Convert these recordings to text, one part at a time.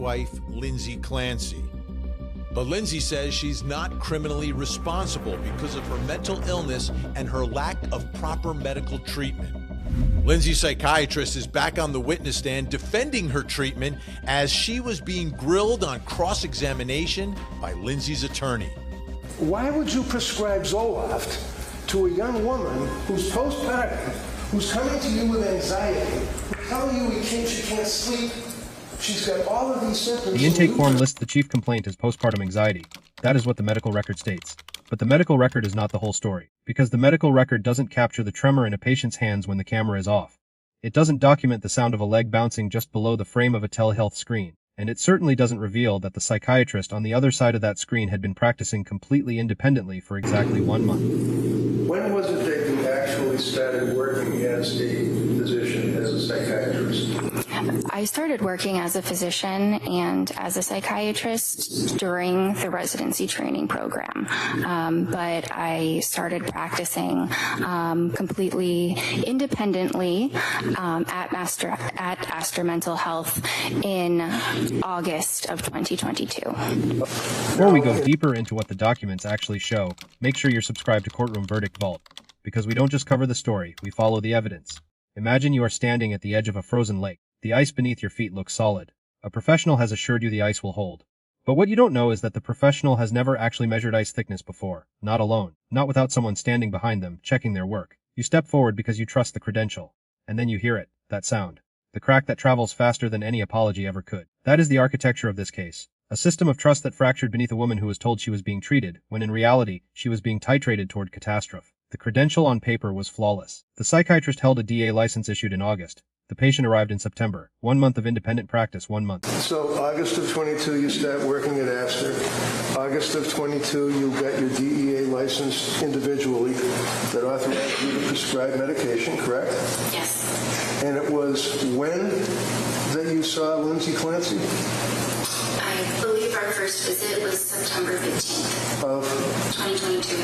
wife, Lindsay Clancy. But Lindsay says she's not criminally responsible because of her mental illness and her lack of proper medical treatment. Lindsay Psychiatrist is back on the witness stand defending her treatment as she was being grilled on cross-examination by Lindsay's attorney. Why would you prescribe Zoloft to a young woman who's postpartum, who's coming to you with anxiety, telling you she can't sleep? She's got all of these symptoms. The intake form lists the chief complaint as postpartum anxiety. That is what the medical record states. But the medical record is not the whole story, because the medical record doesn't capture the tremor in a patient's hands when the camera is off. It doesn't document the sound of a leg bouncing just below the frame of a telehealth screen, and it certainly doesn't reveal that the psychiatrist on the other side of that screen had been practicing completely independently for exactly 1 month. When was it that you actually started working as a physician, as a psychiatrist? I started working as a physician and as a psychiatrist during the residency training program, but I started practicing completely independently at Astor Mental Health in August of 2022. Before we go deeper into what the documents actually show, make sure you're subscribed to Courtroom Verdict Vault, because we don't just cover the story, we follow the evidence. Imagine you are standing at the edge of a frozen lake. The ice beneath your feet looks solid. A professional has assured you the ice will hold. But what you don't know is that the professional has never actually measured ice thickness before, not alone, not without someone standing behind them, checking their work. You step forward because you trust the credential. And then you hear it, that sound. The crack that travels faster than any apology ever could. That is the architecture of this case. A system of trust that fractured beneath a woman who was told she was being treated, when in reality, she was being titrated toward catastrophe. The credential on paper was flawless. The psychiatrist held a DA license issued in August. The patient arrived in September. 1 month of independent practice, 1 month. So August of 22, you start working at Astor. August of 22, you got your DEA license individually that authorized you to prescribe medication, correct? Yes. And it was when that you saw Lindsay Clancy? I believe our first visit was September 15th of 2022.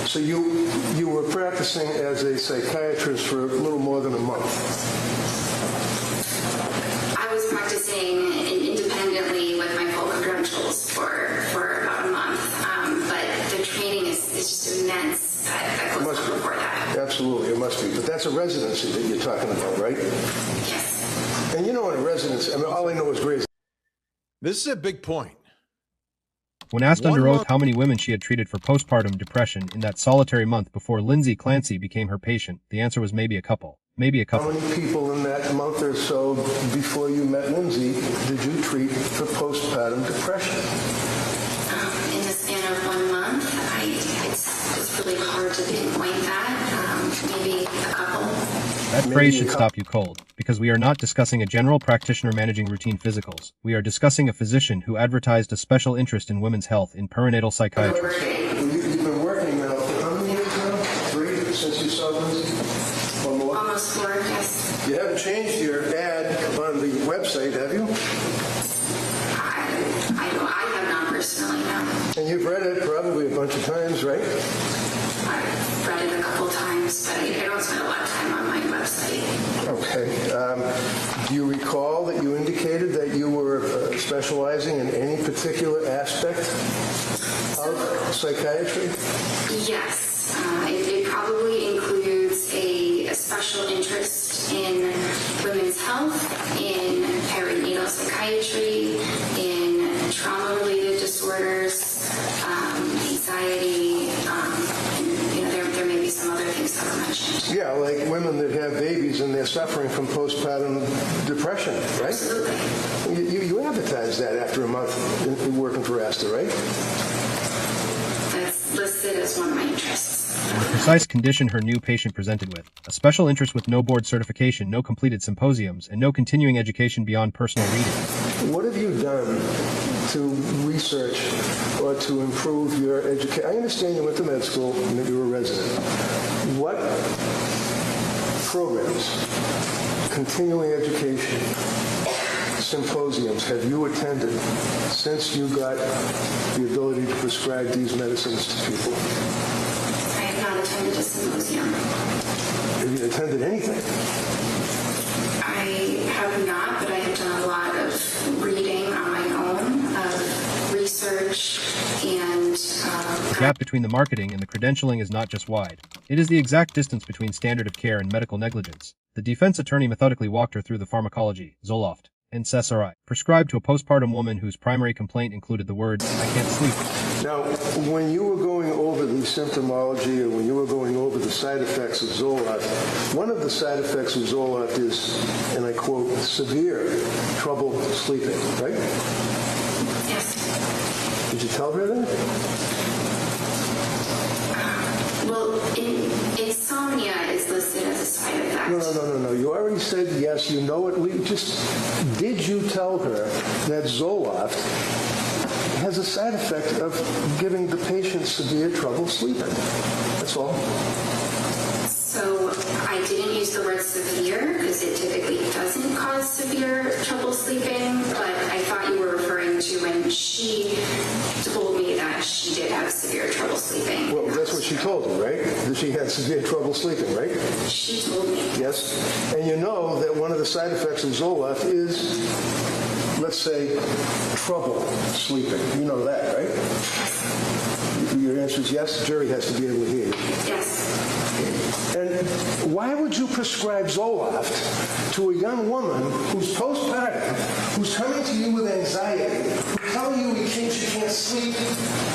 So you were practicing as a psychiatrist for a little more than a month. I was practicing independently with my full credentials for about a month, but the training is just immense. That goes on before that. Absolutely, it must be. But that's a residency that you're talking about, right? Yes. And you know, in a residency, I mean, all I know is grades. This is a big point. When asked under oath how many women she had treated for postpartum depression in that solitary month before Lindsay Clancy became her patient, the answer was maybe a couple. Maybe a couple. How many people in that month or so before you met Lindsay did you treat for postpartum depression? In the span of 1 month, it's really hard to pinpoint that. Maybe a couple. That phrase should stop you cold, because we are not discussing a general practitioner managing routine physicals. We are discussing a physician who advertised a special interest in women's health in perinatal psychiatry. You've been working now for how many years now? 3 since you saw Lindsay? Or more? Almost 4, yes. You haven't changed your ad on the website, have you? I have not personally, no. And you've read it probably a bunch of times, right? I've read it a couple times, but I don't spend a lot of time on my website. Okay. Do you recall that you indicated that you were specializing in any particular aspect of psychiatry? Yes. It probably includes a special interest in women's health, in perinatal psychiatry, in trauma-related disorders, anxiety, and there may be some other things that were mentioned. Yeah, like women that have babies and they're suffering from postpartum depression, right? Absolutely. You advertised that after a month working for Astor, right? That's listed as one of my interests. The precise condition her new patient presented with: a special interest with no board certification, no completed symposiums, and no continuing education beyond personal reading. What have you done to research or to improve your education? I understand you went to med school and that you were a resident. What programs, continuing education, symposiums have you attended since you got the ability to prescribe these medicines to people? I have not attended a symposium. Have you attended anything? I have not, but I have research and The gap between the marketing and the credentialing is not just wide. It is the exact distance between standard of care and medical negligence. The defense attorney methodically walked her through the pharmacology, Zoloft, and SSRI, prescribed to a postpartum woman whose primary complaint included the words, "I can't sleep." Now, when you were going over the symptomology or when you were going over the side effects of Zoloft, one of the side effects of Zoloft is, and I quote, severe trouble sleeping, right? yes. Did you tell her that? Well, insomnia is listed as a side effect. No. You already said yes. You know it. Did you tell her that Zoloft has a side effect of giving the patient severe trouble sleeping? That's all. So I didn't use the word severe because it typically doesn't cause severe trouble sleeping, but I thought you were referring to when she told me that she did have severe trouble sleeping. Well, that's what she told you, right? That she had severe trouble sleeping, right? She told me. Yes. And you know that one of the side effects of Zoloft is, let's say, trouble sleeping. You know that, right? Your answer is yes. The jury has to be able to hear you. Yes. And why would you prescribe Zoloft to a young woman who's postpartum, who's coming to you with anxiety, who's telling you she can't sleep,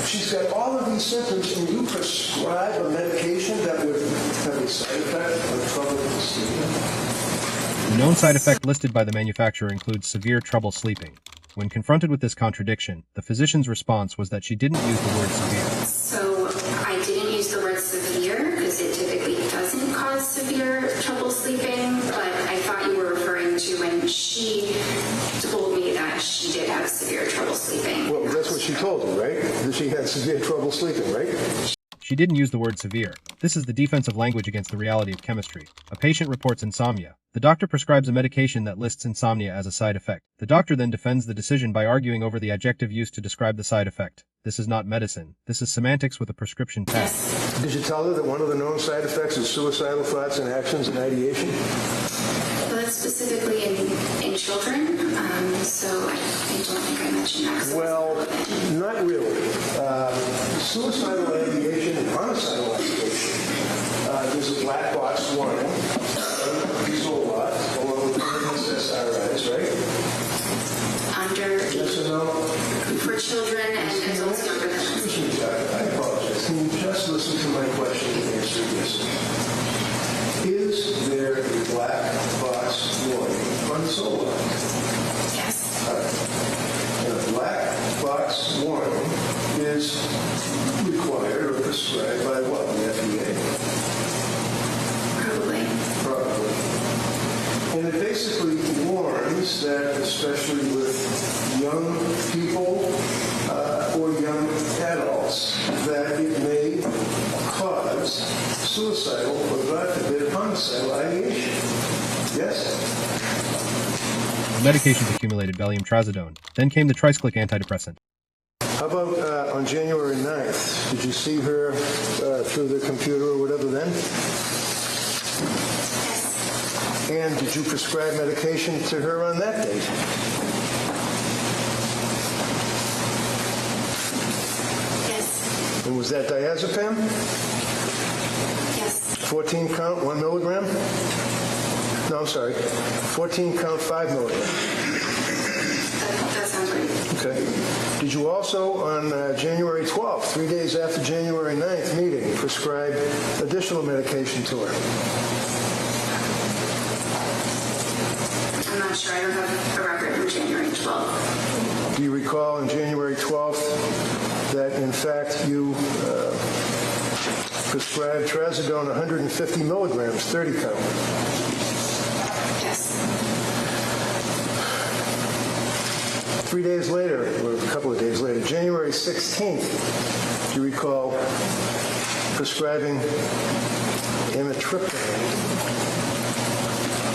she's got all of these symptoms, and you prescribe a medication that would have a side effect of trouble sleeping? The known side effect listed by the manufacturer includes severe trouble sleeping. When confronted with this contradiction, the physician's response was that she didn't use the word severe. So I didn't use the word severe because it typically doesn't cause severe trouble sleeping, but I thought you were referring to when she told me that she did have severe trouble sleeping. Well, that's what she told you, right? That she had severe trouble sleeping, right? She didn't use the word severe. This is the defensive language against the reality of chemistry. A patient reports insomnia. The doctor prescribes a medication that lists insomnia as a side effect. The doctor then defends the decision by arguing over the adjective used to describe the side effect. This is not medicine. This is semantics with a prescription tag. Did you tell her that one of the known side effects is suicidal thoughts and actions and ideation? Well, that's specifically in children, so I don't think I mentioned that. Well, not really. Suicidal ideation and homicidal ideation. There's a black box warning. Zoloft, along with SSRIs, right? Under Yes or no? for children and adults younger than us. Excuse me, Doctor. I apologize. Can you just listen to my question and answer this? Is there a black box warning on Zoloft? Yes. And a black box warning is required or prescribed by what? The FDA? Probably. And it basically warns that, especially with young people or young adults, that it may cause suicidal or, God forbid, homicidal ideation. Yes? The medications accumulated Valium trazodone. Then came the tricyclic antidepressant. How about on January 9th? Did you see her through the computer or whatever then? And did you prescribe medication to her on that date? Yes. And was that diazepam? Yes. 14 count, 1 milligram? No, I'm sorry. 14 count, 5 milligram. That sounds right. Okay. Did you also, on January 12th, 3 days after January 9th meeting, prescribe additional medication to her? I'm not sure. I don't have a record from January 12th. Do you recall on January 12th that, in fact, you prescribed trazodone 150 milligrams, 30 count? Yes. 3 days later, or a couple of days later, January 16th, do you recall prescribing amitriptyline?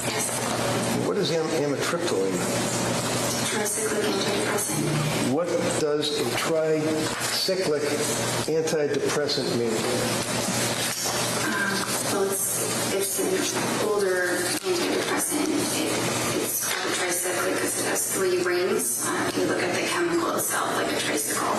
Yes. What is amitriptyline? Tricyclic antidepressant. What does a tricyclic antidepressant mean? Well, it's an older antidepressant. It's called tricyclic because it has 3 rings. If you look at the chemical itself, like a tricycle,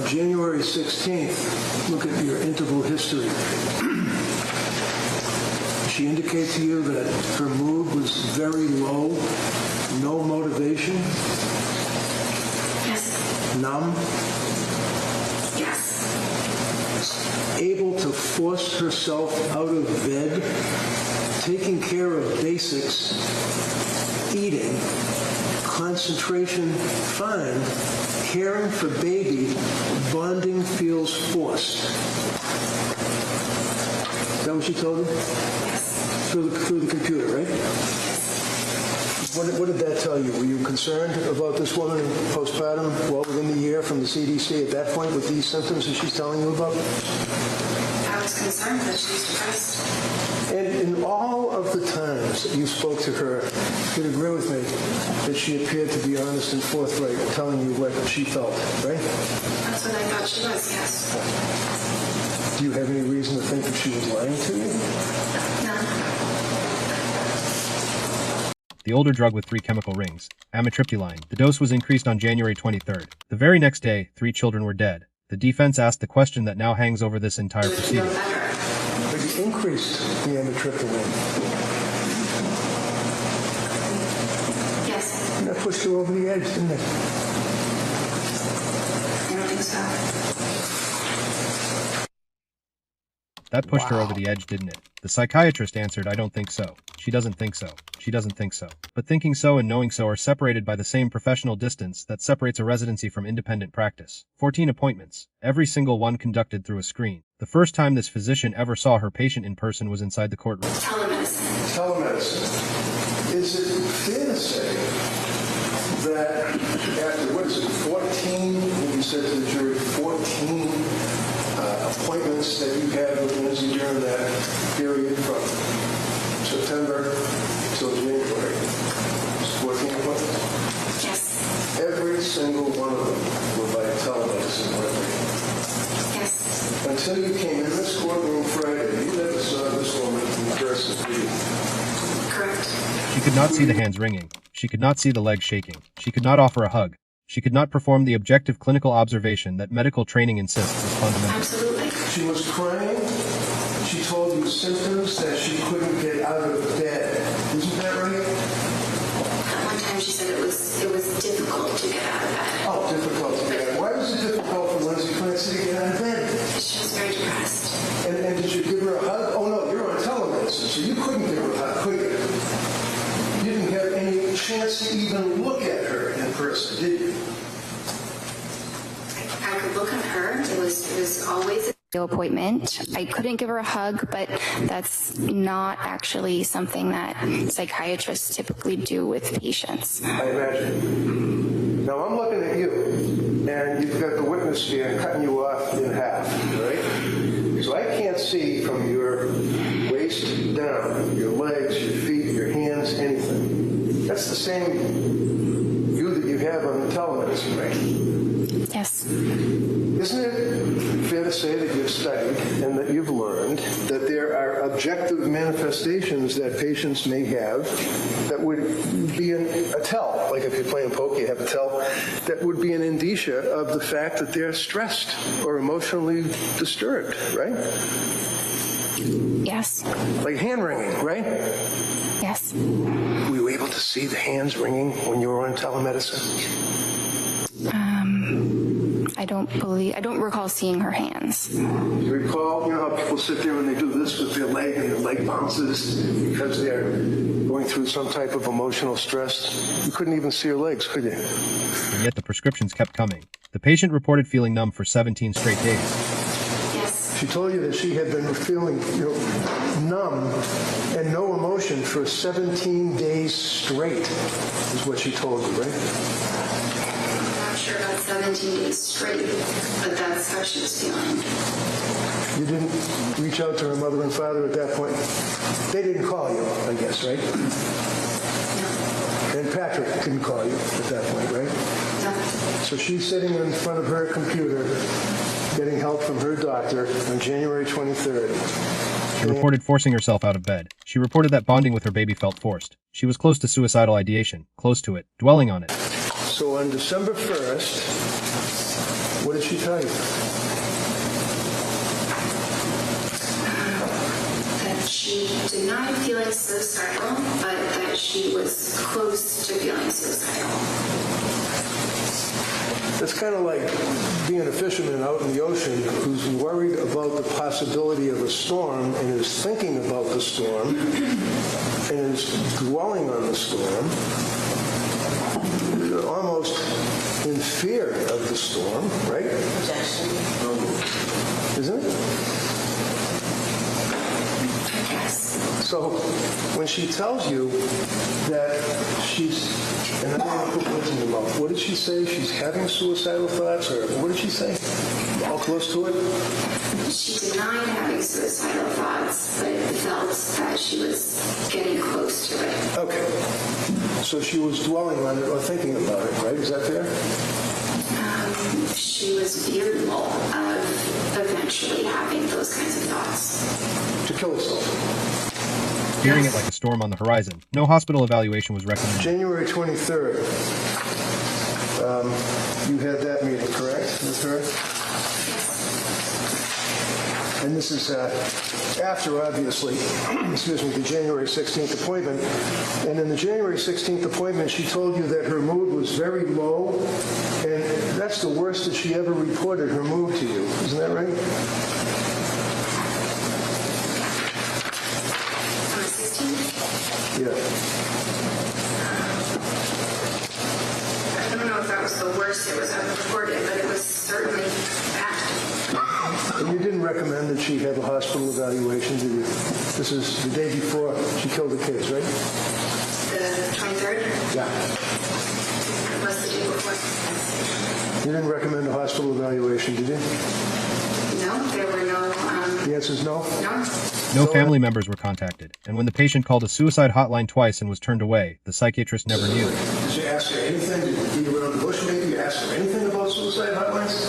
January 16th, look at your interval history. She indicated to you that her mood was very low, no motivation? Yes. Numb? Yes. Able to force herself out of bed, taking care of basics, eating, concentration fine, caring for baby, bonding feels forced. Is that what she told you? Yes. Through the computer, right? What did that tell you? Were you concerned about this woman postpartum well within the year from the CDC at that point with these symptoms that she's telling you about? I was concerned that she's depressed. And in all of the times that you spoke to her, you'd agree with me that she appeared to be honest and forthright, telling you what she felt, right? That's what I thought she was, yes. Do you have any reason to think that she was lying to you? No. The older drug with 3 chemical rings, amitriptyline. The dose was increased on January 23rd. The very next day, 3 children were dead. The defense asked the question that now hangs over this entire proceeding. But you increased the amitriptyline. Yes. And that pushed her over the edge, didn't it? I don't think so. That pushed her over the edge, didn't it? The psychiatrist answered, I don't think so. She doesn't think so. She doesn't think so. But thinking so and knowing so are separated by the same professional distance that separates a residency from independent practice. 14 appointments, every single one conducted through a screen. The first time this physician ever saw her patient in person was inside the courtroom. Telemedicine. Telemedicine. Is it fair to say that after, what is it, 14, you said to the jury, 14 appointments that you had with Lindsay during that period from September till January? 14 appointments? Yes. Every single one of them were by telemedicine, weren't they? Yes. Until you came in this courtroom Friday, you never saw this woman in person, did you? Correct. She could not see the hands wringing. She could not see the legs shaking. She could not offer a hug. She could not perform the objective clinical observation that medical training insists is fundamental. Absolutely. She was crying. She told you symptoms that she couldn't get out of bed. Isn't that right? At one time she said it was difficult to get out of bed. Oh, difficult to get out. Why was it difficult for Lindsay Clancy to get out of bed? She was very depressed. And did you give her a hug? Oh, no, you're on telemedicine, so you couldn't give her a hug, could you? You didn't have any chance to even look at her in person, did you? I could look at her. It was always a appointment. I couldn't give her a hug, but that's not actually something that psychiatrists typically do with patients. I imagine. Now I'm looking at you, and you've got the witness stand cutting you off in half, right? So I can't see from your waist down, your legs, your feet, your hands, anything. That's the same view that you have on the telemedicine, right? Yes. Isn't it fair to say that you've studied and that you've learned that there are objective manifestations that patients may have that would be a tell, like if you're playing poker, you have a tell, that would be an indicia of the fact that they're stressed or emotionally disturbed, right? Yes. Like hand wringing, right? Yes. Were you able to see the hands wringing when you were on telemedicine? I don't recall seeing her hands. You recall, how people sit there and they do this with their leg and their leg bounces because they're going through some type of emotional stress? You couldn't even see her legs, could you? And yet the prescriptions kept coming. The patient reported feeling numb for 17 straight days. Yes. She told you that she had been feeling numb and no emotion for 17 days straight, is what she told you, right? I'm not sure about 17 days straight, but that's how she was feeling. You didn't reach out to her mother and father at that point? They didn't call you, I guess, right? No. And Patrick didn't call you at that point, right? No. So she's sitting in front of her computer getting help from her doctor on January 23rd. She reported forcing herself out of bed. She reported that bonding with her baby felt forced. She was close to suicidal ideation, close to it, dwelling on it. So on December 1st, What did she tell you? That she denied feeling suicidal, but that she was close to feeling suicidal. It's kind of like being a fisherman out in the ocean who's worried about the possibility of a storm and is thinking about the storm and is dwelling on the storm, almost in fear of the storm, right? Projection. Isn't it? Yes. So when she tells you that she's, and I'm going to put words in your mouth, what did she say? She's having suicidal thoughts, or what did she say? All close to it? She denied having suicidal thoughts, but felt that she was getting close to it. Okay. So she was dwelling on it or thinking about it, right? Is that fair? She was fearful of eventually having those kinds of thoughts. To kill herself. Fearing it like a storm on the horizon. No hospital evaluation was recommended. January 23rd. You had that meeting, correct, with her? And this is after, obviously, excuse me, the January 16th appointment. And in the January 16th appointment, she told you that her mood was very low, and that's the worst that she ever reported her mood to you. Isn't that right? On the 16th? Yeah. I don't know if that was the worst it was ever reported, but it was certainly bad. And you didn't recommend that she have a hospital evaluation, did you? This is the day before she killed the kids, right? The 23rd? Yeah. Was the day before? You didn't recommend a hospital evaluation, did you? No, there were no. The answer is no? No. No family members were contacted, and when the patient called a suicide hotline twice and was turned away, the psychiatrist never knew. Did you ask her anything? Did you beat around the bush maybe? You asked her anything about suicide hotlines?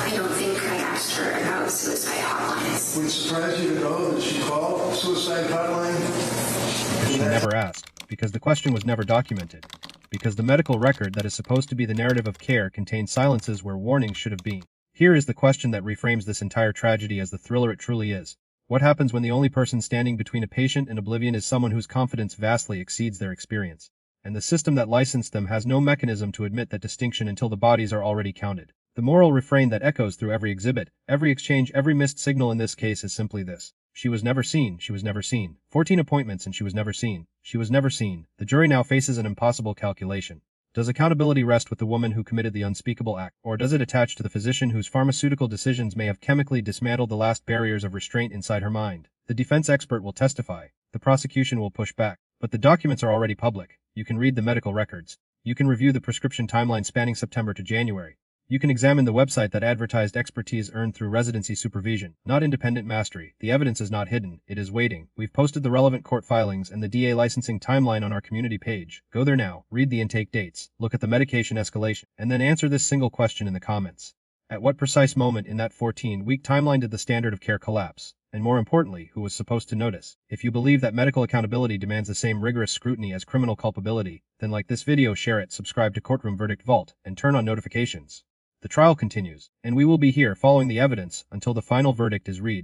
I don't think I asked her about suicide hotlines. Would it surprise you to know that she called a suicide hotline? She never asked, because the question was never documented, because the medical record that is supposed to be the narrative of care contains silences where warnings should have been. Here is the question that reframes this entire tragedy as the thriller it truly is. What happens when the only person standing between a patient and oblivion is someone whose confidence vastly exceeds their experience? And the system that licensed them has no mechanism to admit that distinction until the bodies are already counted. The moral refrain that echoes through every exhibit, every exchange, every missed signal in this case is simply this. She was never seen, she was never seen. 14 appointments and she was never seen. She was never seen. The jury now faces an impossible calculation. Does accountability rest with the woman who committed the unspeakable act, or does it attach to the physician whose pharmaceutical decisions may have chemically dismantled the last barriers of restraint inside her mind? The defense expert will testify. The prosecution will push back. But the documents are already public. You can read the medical records. You can review the prescription timeline spanning September to January. You can examine the website that advertised expertise earned through residency supervision, not independent mastery. The evidence is not hidden, it is waiting. We've posted the relevant court filings and the DA licensing timeline on our community page. Go there now, read the intake dates, look at the medication escalation, and then answer this single question in the comments. At what precise moment in that 14-week timeline did the standard of care collapse? And more importantly, who was supposed to notice? If you believe that medical accountability demands the same rigorous scrutiny as criminal culpability, then like this video, share it, subscribe to Courtroom Verdict Vault, and turn on notifications. The trial continues, and we will be here following the evidence until the final verdict is read.